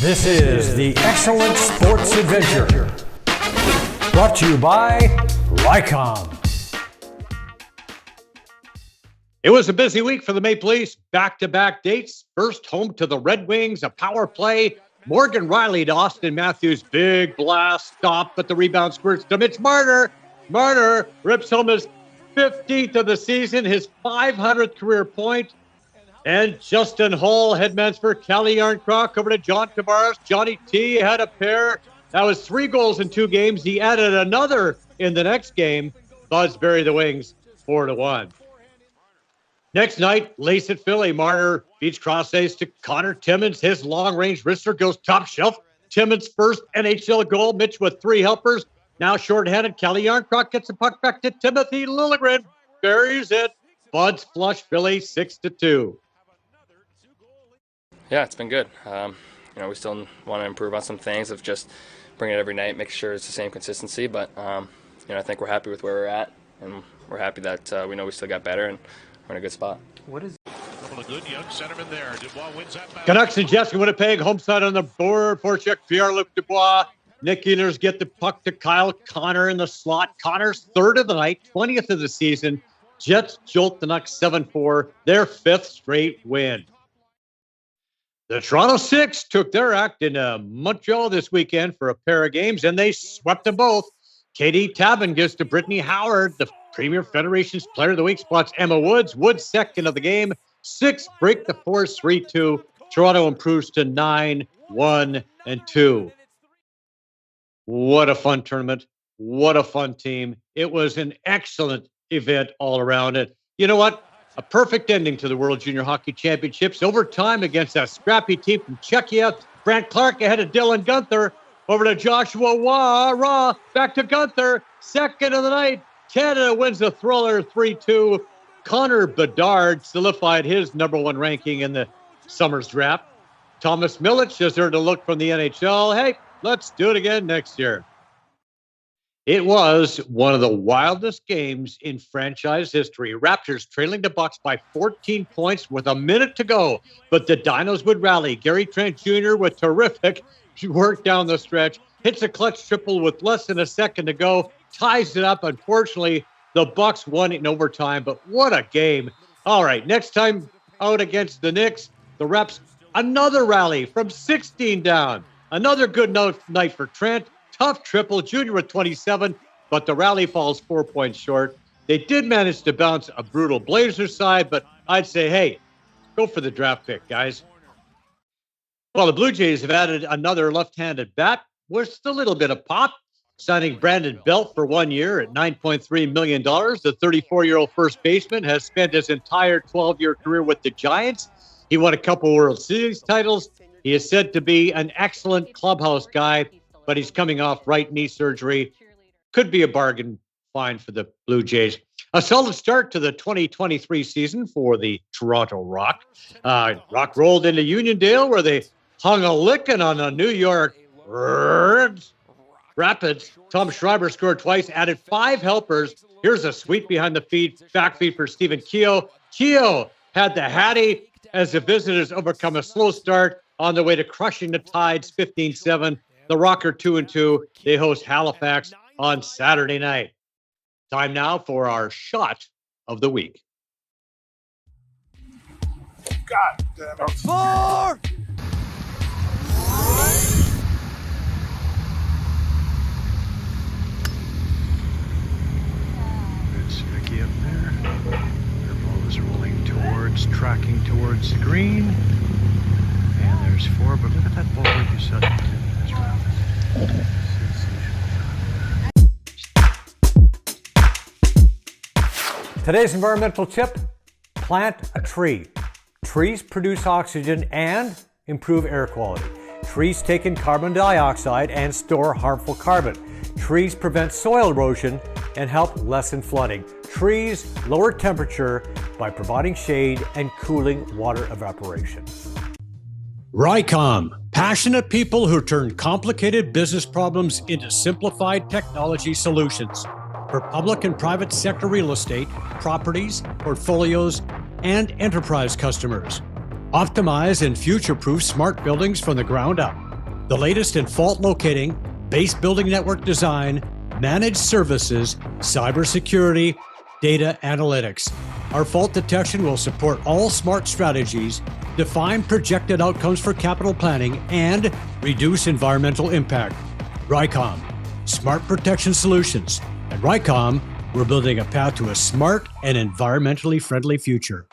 This is the Excellent Sports Adventure, brought to you by Lycom. It was a busy week for the Maple Leafs. Back-to-back dates. First home to the Red Wings, a power play. Morgan Riley to Austin Matthews. Big blast stop, but the rebound squirts to Mitch Marner. Marner rips home his 15th of the season, his 500th career point. And Justin Hull headmans for Calle Yarncroc over to John Tavares. Johnny T had a pair. That was 3 goals in 2 games. He added another in the next game. Buzz buried the Wings 4-1. Next night, Lace at Philly. Marner beats Cross-Ace to Connor Timmins. His long-range wrister goes top shelf. Timmins' first NHL goal. Mitch with 3 helpers. Now shorthanded. Calle Yarncroc gets the puck back to Timothy Liljegren. Buries it. Buds flush Philly 6-2. Yeah, it's been good. We still want to improve on some things of just bringing it every night, make sure it's the same consistency. But, I think we're happy with where we're at, and we're happy that we know we still got better, and we're in a good spot. What is a good young centerman there. Dubois wins that battle. Canucks and Jets in Winnipeg. Home side on the board. Forecheck, Pierre-Luc Dubois. Nick Ehlers get the puck to Kyle Connor in the slot. Connor's 3rd of the night, 20th of the season. Jets jolt the Canucks 7-4, their 5th straight win. The Toronto Six took their act in Montreal this weekend for a pair of games, and they swept them both. Katie Tabin gives to Brittany Howard, the Premier Federation's Player of the Week, spots Emma Woods. Woods second of the game. Six break the force 3-2. Toronto improves to 9-1-2. What a fun tournament. What a fun team. It was an excellent event all around it. You know what? A perfect ending to the World Junior Hockey Championships. Overtime against a scrappy team from Czechia. Brant Clark ahead of Dylan Gunther. Over to Joshua Raw. Back to Gunther. Second of the night. Canada wins the thriller 3-2. Connor Bedard solidified his #1 ranking in the summer's draft. Thomas Milic has earned a look from the NHL. Hey, let's do it again next year. It was one of the wildest games in franchise history. Raptors trailing the Bucks by 14 points with a minute to go, but the Dinos would rally. Gary Trent Jr. with terrific work down the stretch, hits a clutch triple with less than a second to go, ties it up. Unfortunately, the Bucks won it in overtime, but what a game. All right, next time out against the Knicks, the Reps, another rally from 16 down. Another good night for Trent. Tough triple, Junior with 27, but the rally falls 4 points short. They did manage to bounce a brutal Blazers side, but I'd say, hey, go for the draft pick, guys. Well, the Blue Jays have added another left-handed bat with a little bit of pop, signing Brandon Belt for 1 year at $9.3 million. The 34-year-old first baseman has spent his entire 12-year career with the Giants. He won a couple World Series titles. He is said to be an excellent clubhouse guy, but he's coming off right knee surgery. Could be a bargain find for the Blue Jays. A solid start to the 2023 season for the Toronto Rock. Rock rolled into Uniondale where they hung a licking on the New York Rapids. Tom Schreiber scored twice, added 5 helpers. Here's a sweep behind the back feed for Stephen Keogh. Keogh had the Hattie as the visitors overcome a slow start on the way to crushing the Tides 15-7. The Rock are 2-2. They host Halifax on Saturday night. Time now for our shot of the week. God damn it. 4! It's Vicky up there. Their ball is rolling tracking towards the green. And there's 4, but look at that ball right beside it. Today's environmental tip: plant a tree. Trees produce oxygen and improve air quality. Trees take in carbon dioxide and store harmful carbon. Trees prevent soil erosion and help lessen flooding. Trees lower temperature by providing shade and cooling water evaporation. Rycom, passionate people who turn complicated business problems into simplified technology solutions for public and private sector real estate, properties, portfolios, and enterprise customers. Optimize and future-proof smart buildings from the ground up. The latest in fault locating, base building network design, managed services, cybersecurity, data analytics. Our fault detection will support all smart strategies, define projected outcomes for capital planning, and reduce environmental impact. RICOM, Smart Protection Solutions. At RICOM, we're building a path to a smart and environmentally friendly future.